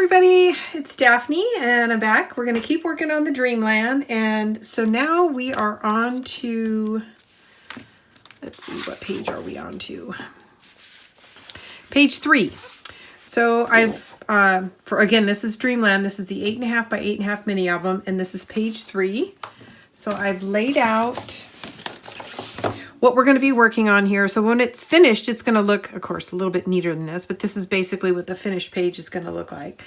everybody, it's Daphne and I'm back. We're going to keep working on the Dreamland, and so now we are on to, let's see, what page are we on to? Page 3. So I've, again, this is Dreamland. This is the 8.5 by 8.5 mini album, and this is page 3. So I've laid out what we're going to be working on here. So when it's finished, it's going to look, of course, a little bit neater than this, but this is basically what the finished page is going to look like.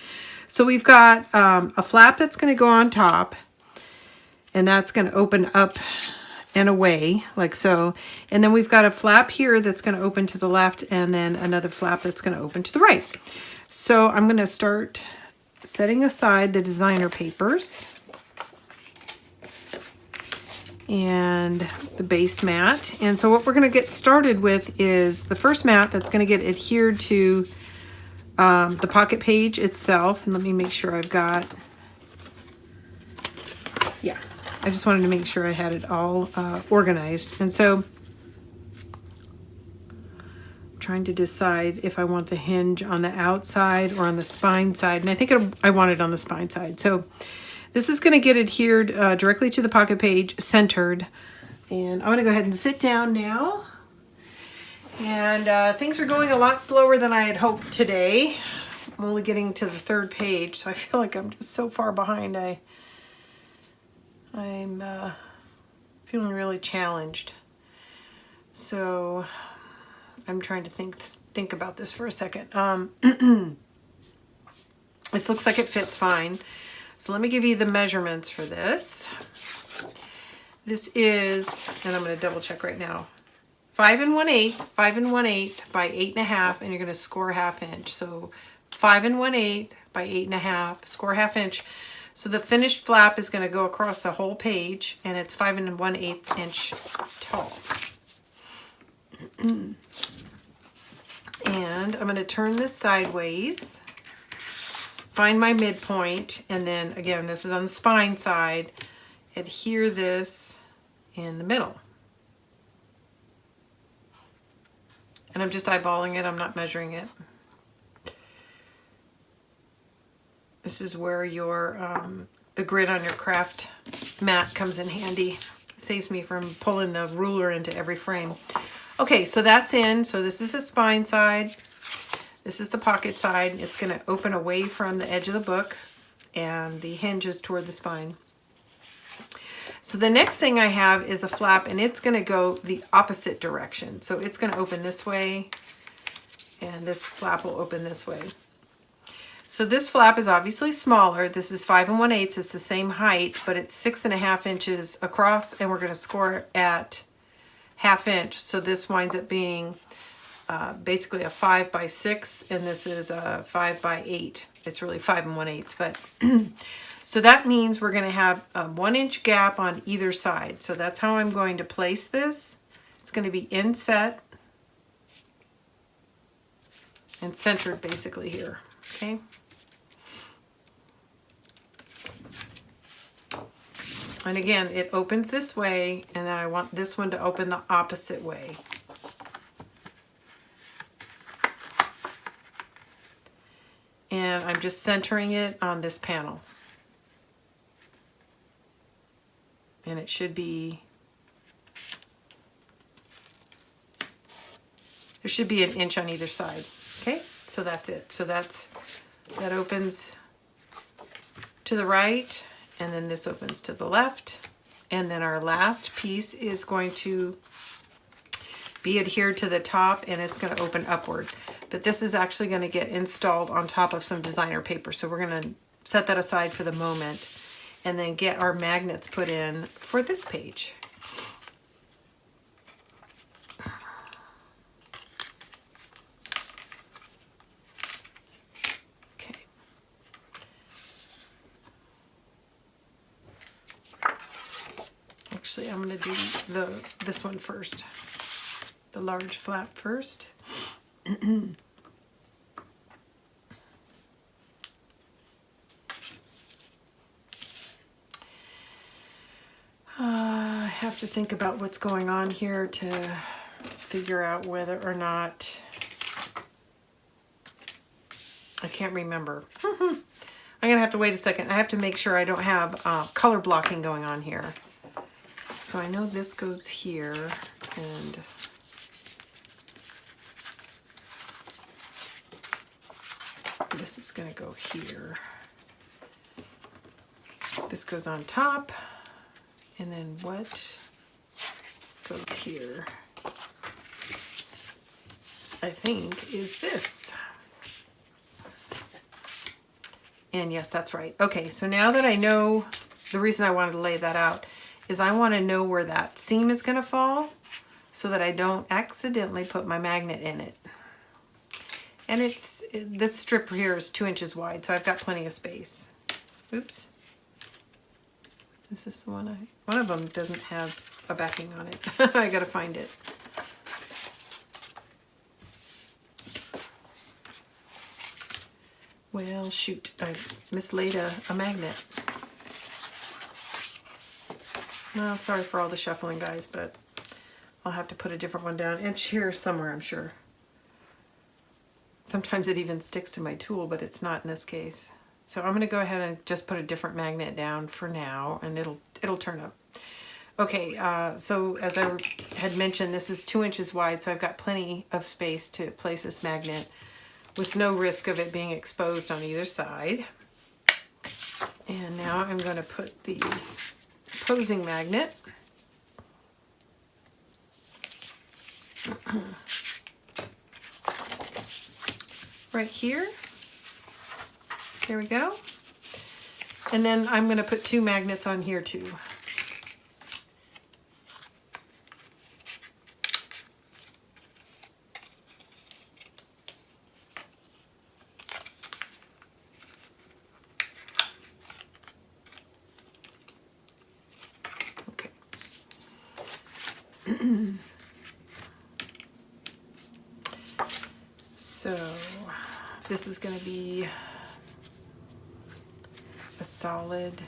So we've got a flap that's going to go on top, and that's going to open up and away like so. And then we've got a flap here that's going to open to the left, and then another flap that's going to open to the right. So I'm going to start setting aside the designer papers and the base mat. And so what we're going to get started with is the first mat that's going to get adhered to the pocket page itself. And let me make sure I've got, yeah, I just wanted to make sure I had it all organized. And so I'm trying to decide if I want the hinge on the outside or on the spine side. And I think I want it on the spine side. So this is going to get adhered directly to the pocket page, centered. And I'm going to go ahead and sit down now. And things are going a lot slower than I had hoped today. I'm only getting to the 3rd page, so I feel like I'm just so far behind. I'm feeling really challenged. So I'm trying to think about this for a second. This looks like it fits fine. So let me give you the measurements for this. This is, and I'm going to double check right now, 5 1/8 by 8.5, and you're going to score 1/2 inch. So 5 1/8 by 8.5, score 1/2 inch. So the finished flap is going to go across the whole page, and it's 5 1/8 inch tall. And I'm going to turn this sideways. Find my midpoint, and then again, this is on the spine side. Adhere this in the middle. And I'm just eyeballing it, I'm not measuring it. This is where your the grid on your craft mat comes in handy. Saves me from pulling the ruler into every frame. Okay, so that's in. So this is the spine side. This is the pocket side. It's going to open away from the edge of the book, and the hinge is toward the spine. So the next thing I have is a flap, and it's going to go the opposite direction. So it's going to open this way, and this flap will open this way. So this flap is obviously smaller. This is 5 1/8. It's the same height, but it's 6.5 inches across, and we're going to score it at 1/2 inch. So this winds up being basically a 5 by 6, and this is a 5 by 8. It's really 5 1/8, but so that means we're going to have a 1 inch gap on either side. So that's how I'm going to place this. It's going to be inset and centered basically here. Okay. And again, it opens this way, and then I want this one to open the opposite way. And I'm just centering it on this panel. And it should be, there should be 1 inch on either side. Okay, so that's it. So that opens to the right, and then this opens to the left. And then our last piece is going to be adhered to the top, and it's going to open upward. But this is actually going to get installed on top of some designer paper. So we're going to set that aside for the moment and then get our magnets put in for this page. Okay. Actually, I'm going to do this one first. The large flap first. I have to think about what's going on here to figure out whether or not I can't remember. I'm gonna have to wait a second. I have to make sure I don't have color blocking going on here. So I know this goes here, and this is gonna go here. This goes on top, and then what goes here, I think, is this. And yes, that's right. Okay, so now that I know, the reason I wanted to lay that out is I want to know where that seam is going to fall so that I don't accidentally put my magnet in it. And this strip here is 2 inches wide, so I've got plenty of space. Oops. Is this the one one of them doesn't have a backing on it. I gotta find it. Well, shoot, I mislaid a magnet. Well, sorry for all the shuffling, guys, but I'll have to put a different one down. It's here somewhere, I'm sure. Sometimes it even sticks to my tool, but it's not in this case. So I'm gonna go ahead and just put a different magnet down for now, and it'll turn up. Okay, so as I had mentioned, this is 2 inches wide, so I've got plenty of space to place this magnet with no risk of it being exposed on either side. And now I'm going to put the opposing magnet right here. There we go. And then I'm going to put 2 magnets on here too. Okay. So this is going to be a solid.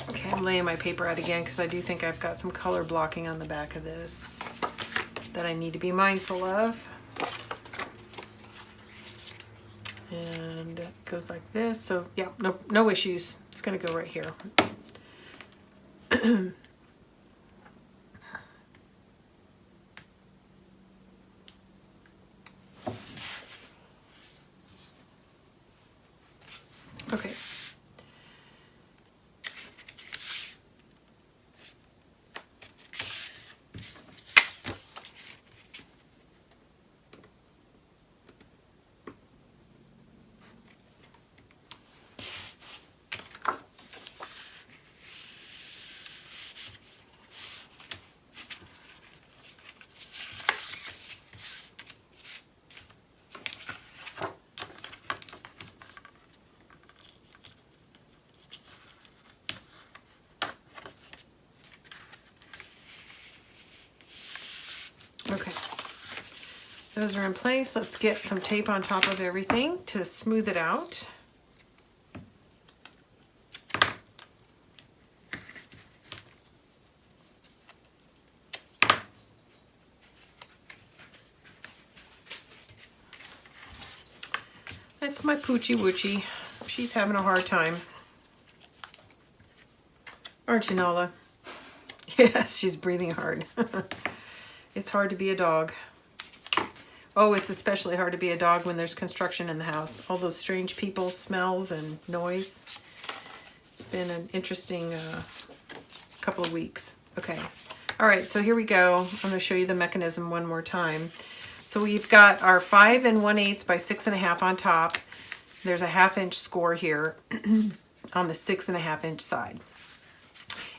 Okay, I'm laying my paper out again because I do think I've got some color blocking on the back of this that I need to be mindful of. And it goes like this. So yeah, no issues. It's going to go right here. Okay. Okay, those are in place. Let's get some tape on top of everything to smooth it out. That's my Poochie Woochie. She's having a hard time. Aren't you, Nala? Yes, she's breathing hard. It's hard to be a dog. Oh, it's especially hard to be a dog when there's construction in the house. All those strange people, smells, and noise. It's been an interesting couple of weeks. Okay. All right, so here we go. I'm going to show you the mechanism one more time. So we've got our 5 1/8 by 6 1/2 on top. There's a 1/2 inch score here on the 6 1/2 inch side.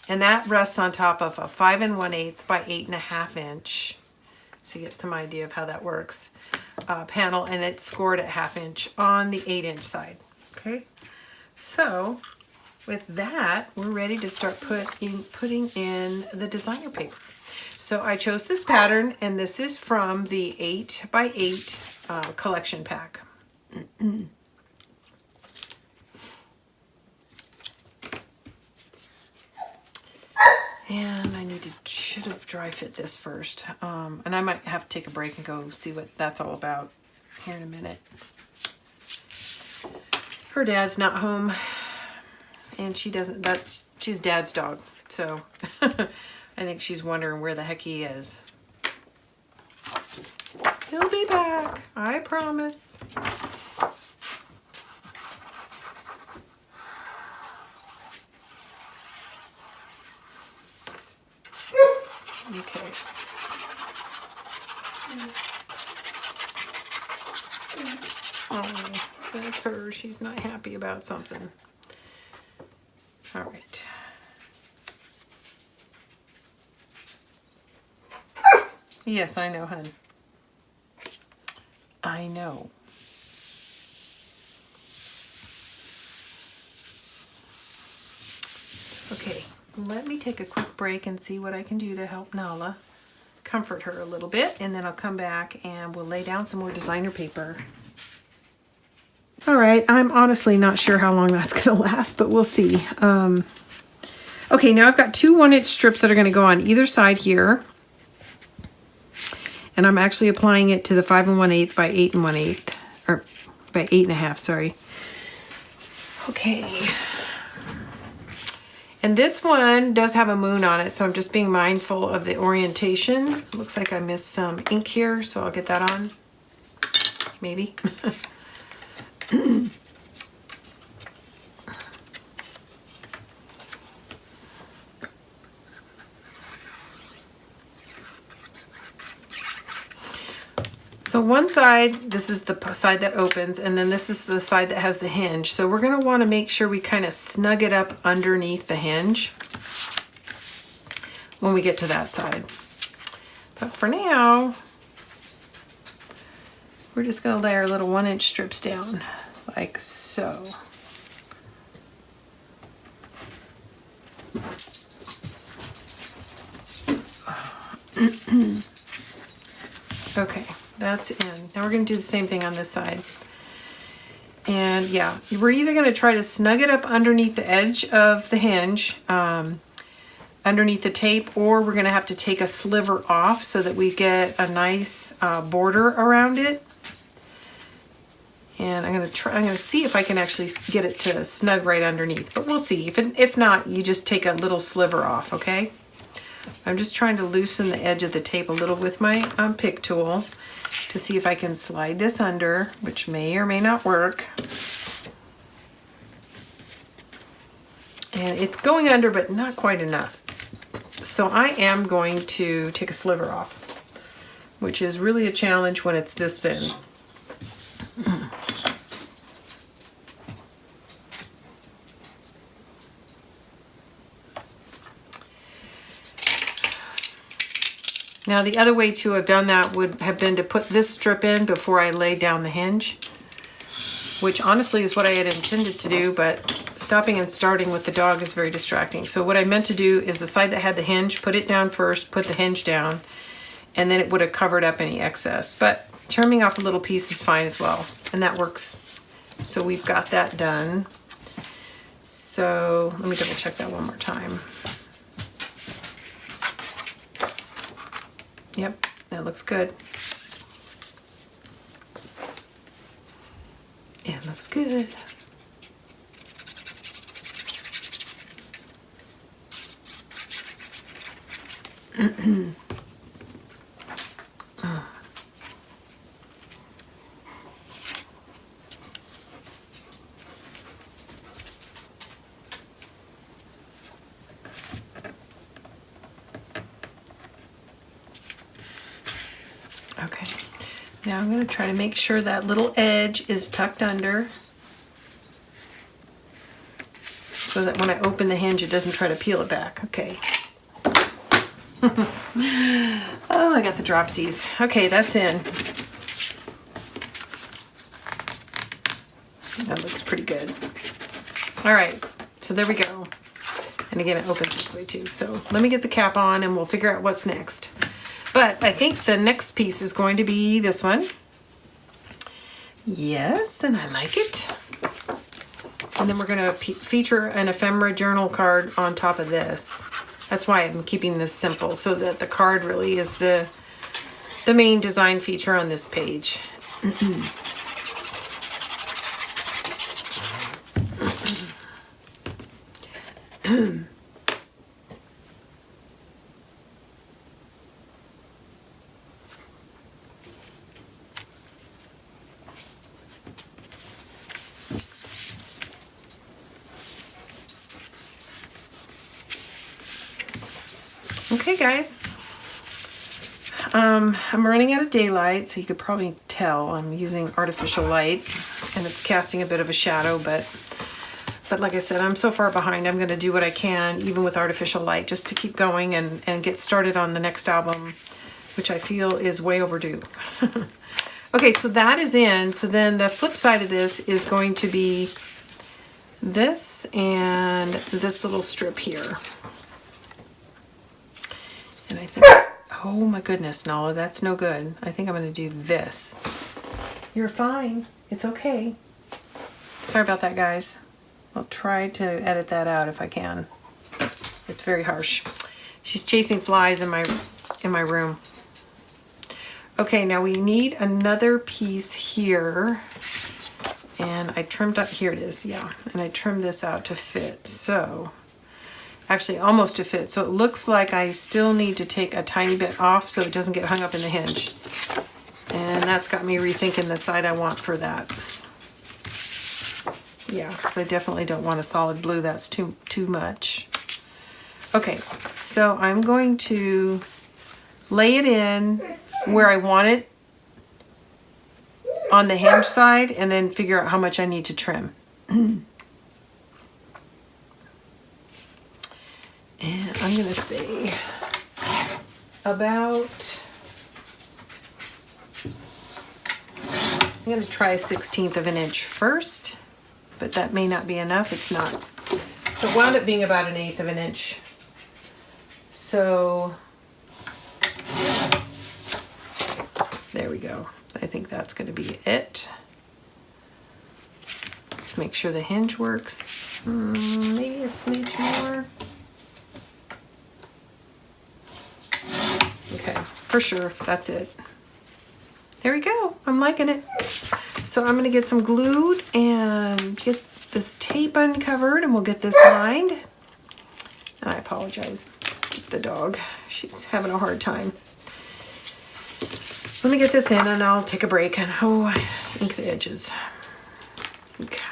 And that rests on top of a 5 1/8 by 8 1/2 inch. So you get some idea of how that works. Panel, and it's scored at 1/2 inch on the 8 inch side. Okay, so with that, we're ready to start putting in the designer paper. So I chose this pattern, and this is from the 8 by 8 collection pack. And I need to should have dry fit this first. And I might have to take a break and go see what that's all about here in a minute. Her dad's not home, and she doesn't, but she's Dad's dog. So I think she's wondering where the heck he is. He'll be back, I promise. Okay. Oh, that's her. She's not happy about something. All right. Yes, I know, hun. I know. Okay, let me take a quick break and see what I can do to help Nala, comfort her a little bit, and then I'll come back and we'll lay down some more designer paper. All right, I'm honestly not sure how long that's gonna last, but we'll see. Okay, now I've got two 1-inch strips that are gonna go on either side here. And I'm actually applying it to the 5 1/8 by 8 1/8, or by 8 1/2, sorry. Okay. And this one does have a moon on it, so I'm just being mindful of the orientation. Looks like I missed some ink here, so I'll get that on. Maybe. So one side, this is the side that opens, and then this is the side that has the hinge. So we're going to want to make sure we kind of snug it up underneath the hinge when we get to that side. But for now, we're just going to lay our little 1-inch strips down like so. Okay. That's in. Now we're going to do the same thing on this side. And yeah, we're either going to try to snug it up underneath the edge of the hinge, underneath the tape, or we're going to have to take a sliver off so that we get a nice border around it. And I'm going to see if I can actually get it to snug right underneath, but we'll see. If not, you just take a little sliver off, okay? I'm just trying to loosen the edge of the tape a little with my pick tool to see if I can slide this under, which may or may not work. And it's going under, but not quite enough. So I am going to take a sliver off, which is really a challenge when it's this thin. Now the other way to have done that would have been to put this strip in before I lay down the hinge, which honestly is what I had intended to do, but stopping and starting with the dog is very distracting. So what I meant to do is the side that had the hinge, put it down first, put the hinge down, and then it would have covered up any excess. But trimming off a little piece is fine as well, and that works. So we've got that done. So let me double check that one more time. Yep, that looks good. It looks good. Okay, now I'm going to try to make sure that little edge is tucked under so that when I open the hinge it doesn't try to peel it back. Okay. Oh, I got the dropsies. Okay, that's in. That looks pretty good. All right, so there we go. And again, it opens this way too. So let me get the cap on and we'll figure out what's next. But I think the next piece is going to be this one. Yes, and I like it. And then we're going to feature an ephemera journal card on top of this. That's why I'm keeping this simple, so that the card really is the main design feature on this page. Okay, guys. I'm running out of daylight, so you could probably tell I'm using artificial light, and it's casting a bit of a shadow, but like I said, I'm so far behind. I'm going to do what I can, even with artificial light, just to keep going and get started on the next album, which I feel is way overdue. Okay, so that is in. So then the flip side of this is going to be this and this little strip here. And I think, oh my goodness, Nala, that's no good. I think I'm going to do this. You're fine. It's okay. Sorry about that, guys. I'll try to edit that out if I can. It's very harsh. She's chasing flies in my room. Okay, now we need another piece here. And I trimmed up, here it is, yeah. And I trimmed this out to fit, so... Actually, almost to fit. So it looks like I still need to take a tiny bit off so it doesn't get hung up in the hinge. And that's got me rethinking the side I want for that. Yeah, because I definitely don't want a solid blue. That's too much. Okay, so I'm going to lay it in where I want it on the hinge side and then figure out how much I need to trim. And I'm going to say about, I'm going to try 1/16 of an inch first, but that may not be enough. It's not. So it wound up being about 1/8 of an inch. So there we go. I think that's going to be it. Let's make sure the hinge works. Maybe a smidge more. Okay, for sure, that's it. There we go, I'm liking it. So I'm gonna get some glued and get this tape uncovered, and we'll get this lined. And I apologize, keep the dog, she's having a hard time. Let me get this in and I'll take a break and ink the edges. Okay.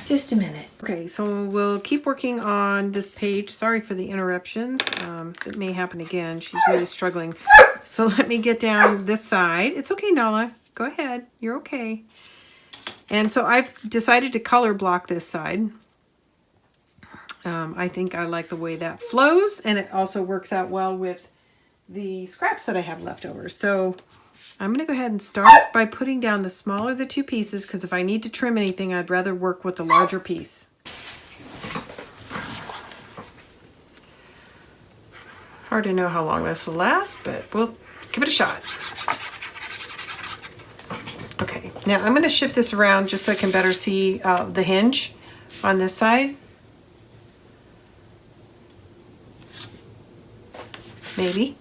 Just a minute. Okay, so we'll keep working on this page. Sorry for the interruptions. It may happen again. She's really struggling. So let me get down this side. It's okay, Nala. Go ahead. You're okay. And so I've decided to color block this side. I think I like the way that flows, and it also works out well with the scraps that I have left over. So I'm going to go ahead and start by putting down the smaller of the two pieces, because if I need to trim anything, I'd rather work with the larger piece. Hard to know how long this will last, but we'll give it a shot. Okay, now I'm going to shift this around just so I can better see the hinge on this side. Maybe.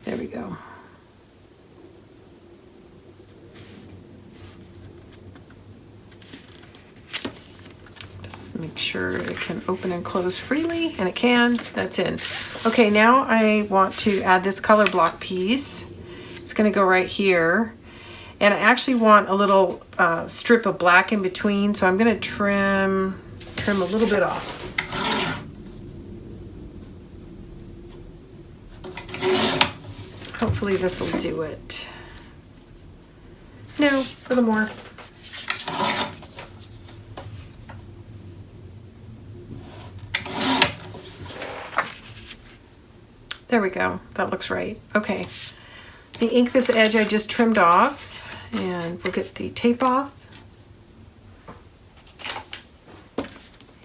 There we go. Just make sure it can open and close freely, and it can. That's in. Okay, now I want to add this color block piece. It's going to go right here. And I actually want a little strip of black in between, so I'm gonna trim a little bit off. Hopefully this will do it. No, a little more. There we go. That looks right. Okay. The ink, this edge I just trimmed off, and we'll get the tape off.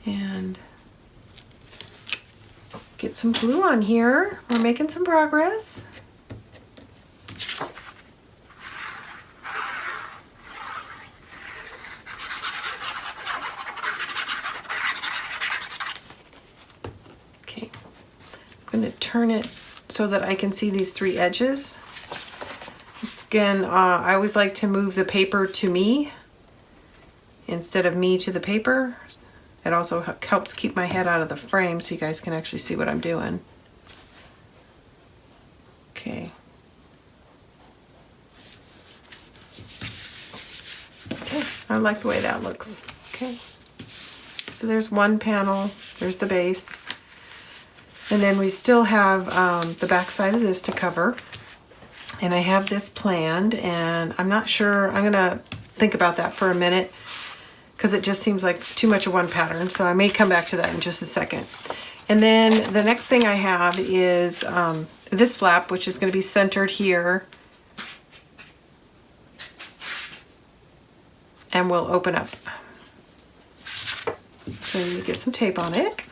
And get some glue on here. We're making some progress. Okay. I'm going to turn it so that I can see these 3 edges. Again, I always like to move the paper to me instead of me to the paper. It also helps keep my head out of the frame so you guys can actually see what I'm doing. Okay. Okay, I like the way that looks. Okay. So there's one panel, there's the base. And then we still have the back side of this to cover. And I have this planned, and I'm not sure, I'm gonna think about that for a minute because it just seems like too much of one pattern. So I may come back to that in just a second. And then the next thing I have is this flap, which is gonna be centered here. And we'll open up. So you get some tape on it.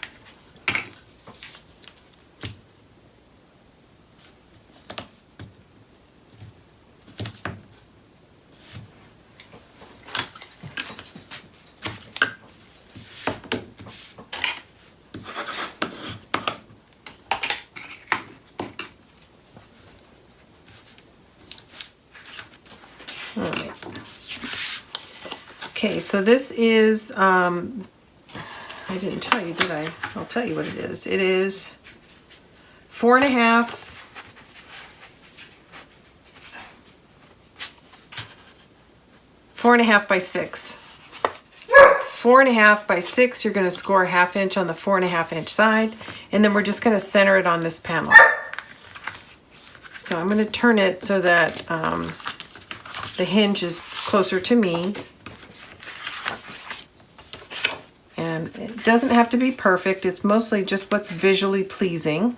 Okay, so this is, I didn't tell you, did I? I'll tell you what it is. It is 4.5 by 6. 4.5 by 6, you're gonna score 1/2 inch on the 4.5 inch side, and then we're just gonna center it on this panel. So I'm gonna turn it so that the hinge is closer to me. And it doesn't have to be perfect, it's mostly just what's visually pleasing.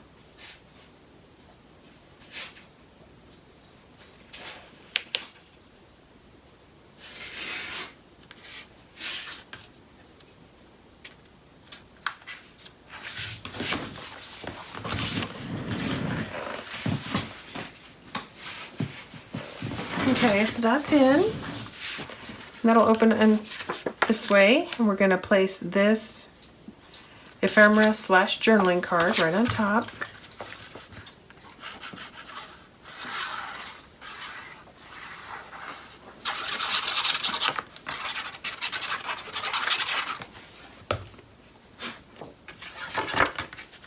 Okay, so that's in. That'll open in this way, and we're going to place this ephemera / journaling card right on top.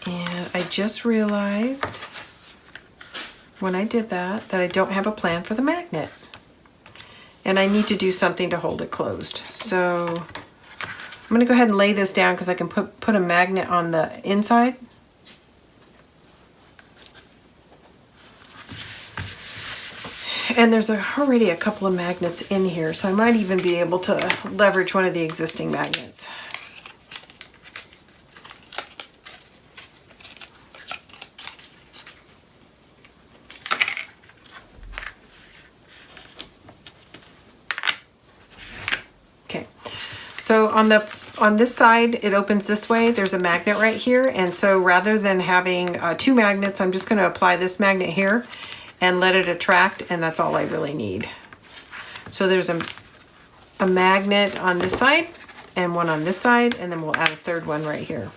And I just realized when I did that I don't have a plan for the magnet. And I need to do something to hold it closed. So I'm gonna go ahead and lay this down because I can put a magnet on the inside. And there's already a couple of magnets in here, so I might even be able to leverage one of the existing magnets. So on this side, it opens this way. There's a magnet right here. And so rather than having 2 magnets, I'm just going to apply this magnet here and let it attract. And that's all I really need. So there's a magnet on this side and one on this side. And then we'll add a third one right here.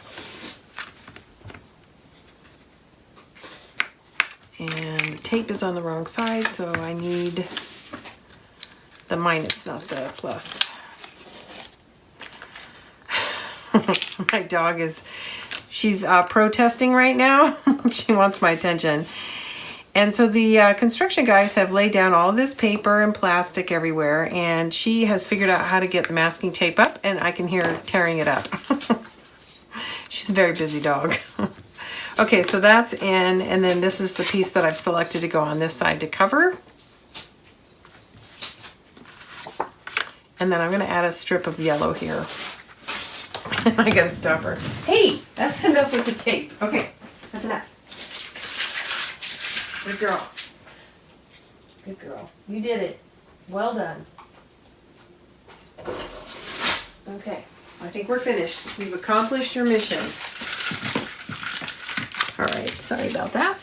And the tape is on the wrong side. So I need the minus, not the plus. My dog she's protesting right now. She wants my attention. And so the construction guys have laid down all this paper and plastic everywhere, and she has figured out how to get the masking tape up, and I can hear her tearing it up. She's a very busy dog. Okay, so that's in, and then this is the piece that I've selected to go on this side to cover. And then I'm gonna add a strip of yellow here. I gotta stop her. Hey, that's enough with the tape. Okay, that's enough. Good girl. Good girl. You did it. Well done. Okay, I think we're finished. We've accomplished your mission. All right, sorry about that.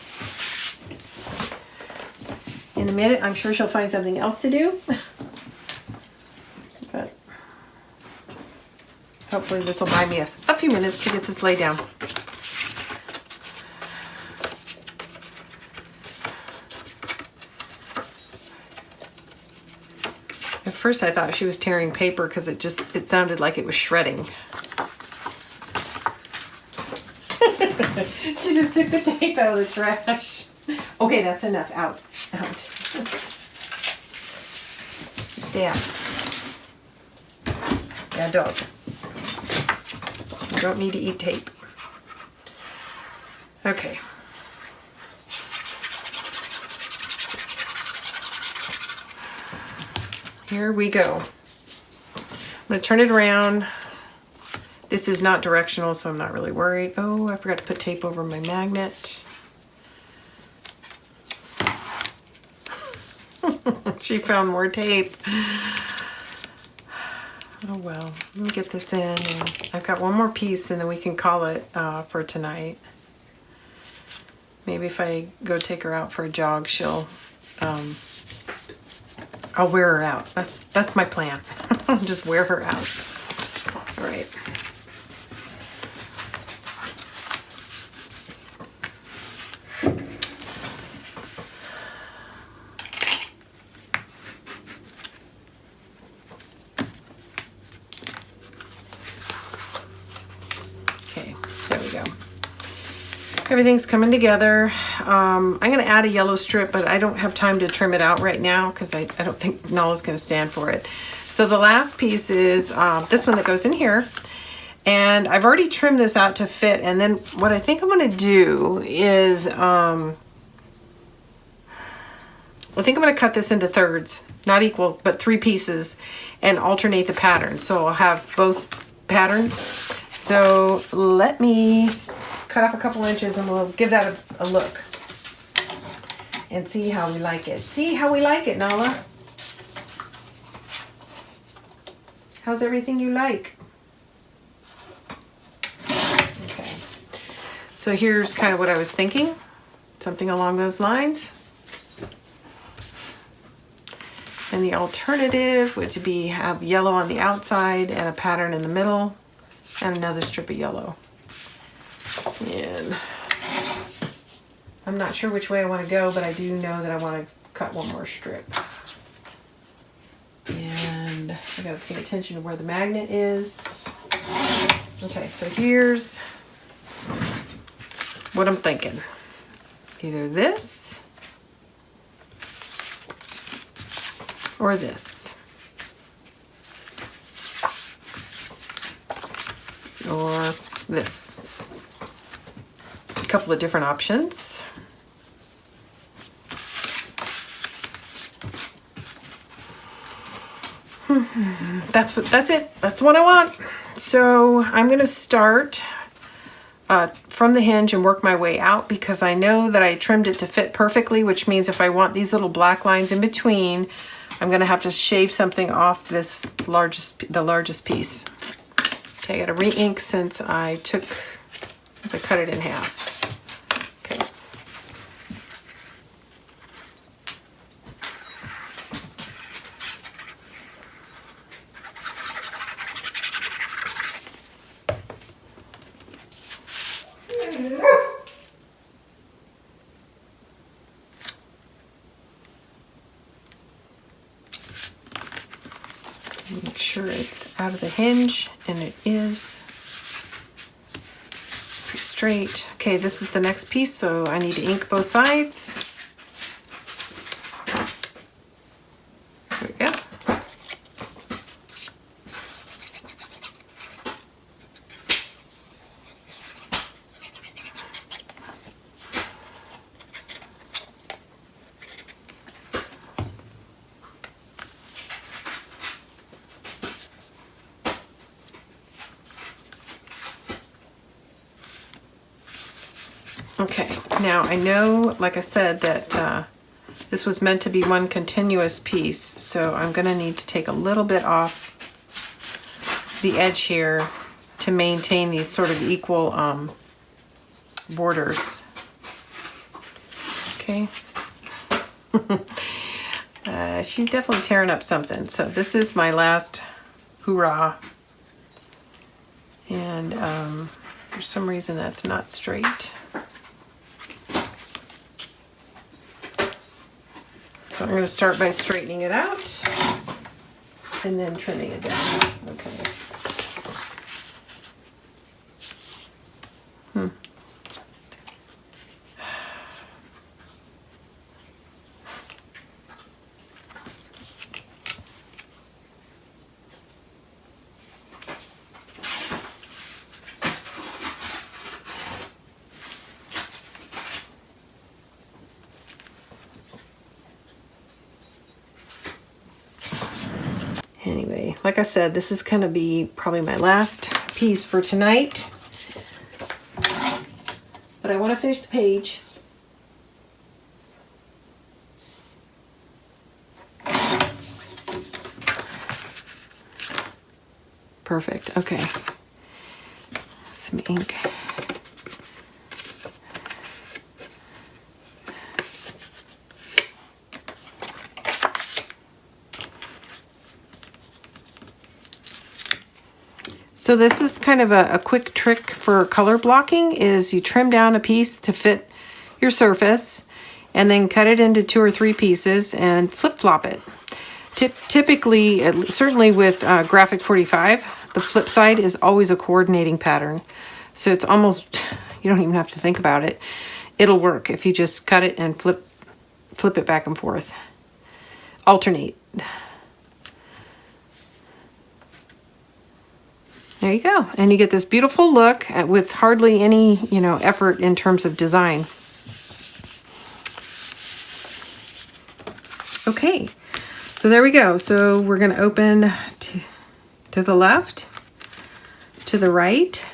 In a minute, I'm sure she'll find something else to do. But hopefully this will buy me a few minutes to get this laid down. At first I thought she was tearing paper because it sounded like it was shredding. She just took the tape out of the trash. Okay, that's enough. Out. Out. Stay out. Yeah, dog. You don't need to eat tape. Okay. Here we go. I'm going to turn it around. This is not directional, so I'm not really worried. Oh, I forgot to put tape over my magnet. She found more tape. Oh well, let me get this in. And I've got one more piece and then we can call it for tonight. Maybe if I go take her out for a jog, she'll, I'll wear her out. That's my plan. Just wear her out. All right. Everything's coming together. I'm going to add a yellow strip, but I don't have time to trim it out right now because I don't think Nala's going to stand for it. So the last piece is this one that goes in here. And I've already trimmed this out to fit. And then what I think I'm going to do is, I think I'm going to cut this into thirds, not equal, but 3 pieces, and alternate the pattern. So I'll have both patterns. So let me cut off a couple inches and we'll give that a look and see how we like it. See how we like it, Nala. How's everything you like? Okay. So here's kind of what I was thinking. Something along those lines. And the alternative would be have yellow on the outside and a pattern in the middle and another strip of yellow. And I'm not sure which way I want to go, but I do know that I want to cut one more strip. And I got to pay attention to where the magnet is. Okay, so here's what I'm thinking. Either this or this. Or this. A couple of different options. That's it. That's what I want. So I'm going to start from the hinge and work my way out because I know that I trimmed it to fit perfectly, which means if I want these little black lines in between, I'm going to have to shave something off this the largest piece. Okay, I got to re-ink since I cut it in half. Okay. Make sure it's out of the hinge, and it is. It's pretty straight. Okay, this is the next piece, so I need to ink both sides. Okay, now I know, like I said, that this was meant to be one continuous piece, so I'm going to need to take a little bit off the edge here to maintain these sort of equal borders. Okay. She's definitely tearing up something. So this is my last hurrah. And for some reason that's not straight. So I'm going to start by straightening it out and then trimming it down. Okay. Anyway, like I said, this is going to be probably my last piece for tonight. But I want to finish the page. Perfect. Okay. Some ink. So this is kind of a quick trick for color blocking, is you trim down a piece to fit your surface and then cut it into 2 or 3 pieces and flip-flop it. Typically, certainly with Graphic 45, the flip side is always a coordinating pattern. So it's almost, you don't even have to think about it. It'll work if you just cut it and flip it back and forth. Alternate. There you go. And you get this beautiful look with hardly any, effort in terms of design. Okay. So there we go. So we're going to open to the left, to the right,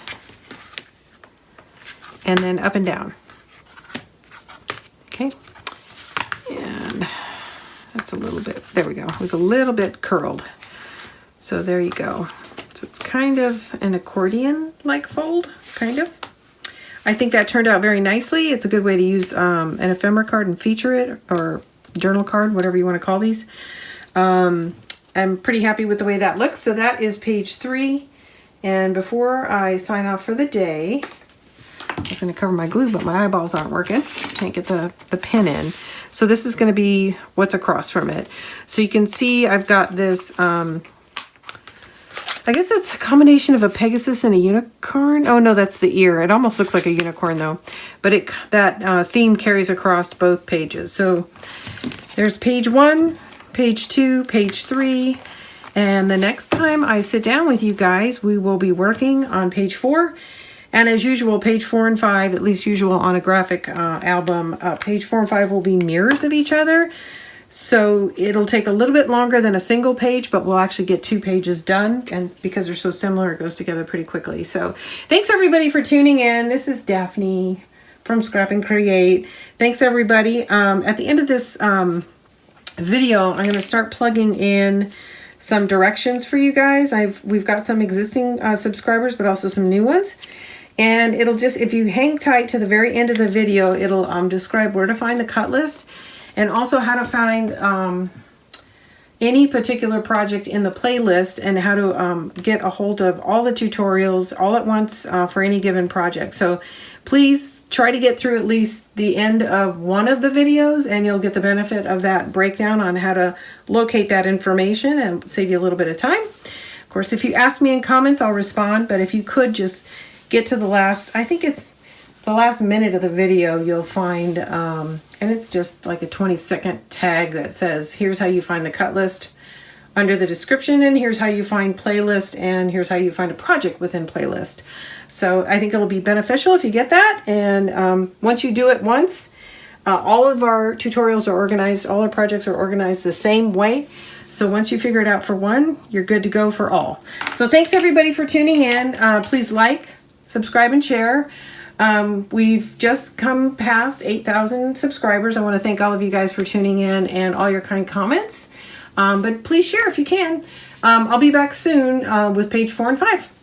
and then up and down. Okay. And that's a little bit, there we go. It was a little bit curled. So there you go. So it's kind of an accordion-like fold, kind of. I think that turned out very nicely. It's a good way to use an ephemera card and feature it, or journal card, whatever you want to call these. I'm pretty happy with the way that looks. So that is page 3. And before I sign off for the day, I was going to cover my glue, but my eyeballs aren't working. Can't get the pen in. So this is going to be what's across from it. So you can see I've got this... I guess it's a combination of a Pegasus and a unicorn. Oh no, that's the ear. It almost looks like a unicorn though. But that theme carries across both pages. So there's page 1, page 2, page 3. And the next time I sit down with you guys, we will be working on page 4. And as usual, page 4 and 5, at least usual on a graphic album, page 4 and 5 will be mirrors of each other. So it'll take a little bit longer than a single page, but we'll actually get 2 pages done. And because they're so similar, it goes together pretty quickly. So thanks everybody for tuning in. This is Daphne from Scrap and Create. Thanks everybody. At the end of this video, I'm going to start plugging in some directions for you guys. We've got some existing subscribers, but also some new ones. And it'll just, if you hang tight to the very end of the video, it'll describe where to find the cut list. And also how to find any particular project in the playlist, and how to get a hold of all the tutorials all at once for any given project. So please try to get through at least the end of one of the videos, and you'll get the benefit of that breakdown on how to locate that information and save you a little bit of time. Of course, if you ask me in comments, I'll respond. But if you could just get to the last, I think it's the last minute of the video, you'll find, and it's just like a 20-second tag that says, here's how you find the cut list under the description, and here's how you find playlist, and here's how you find a project within playlist. So I think it'll be beneficial if you get that. And once you do it once, all of our tutorials are organized, all our projects are organized the same way. So once you figure it out for one, you're good to go for all. So thanks everybody for tuning in. Please like, subscribe, and share. We've just come past 8,000 subscribers. I want to thank all of you guys for tuning in and all your kind comments. But please share if you can. I'll be back soon with page 4 and 5.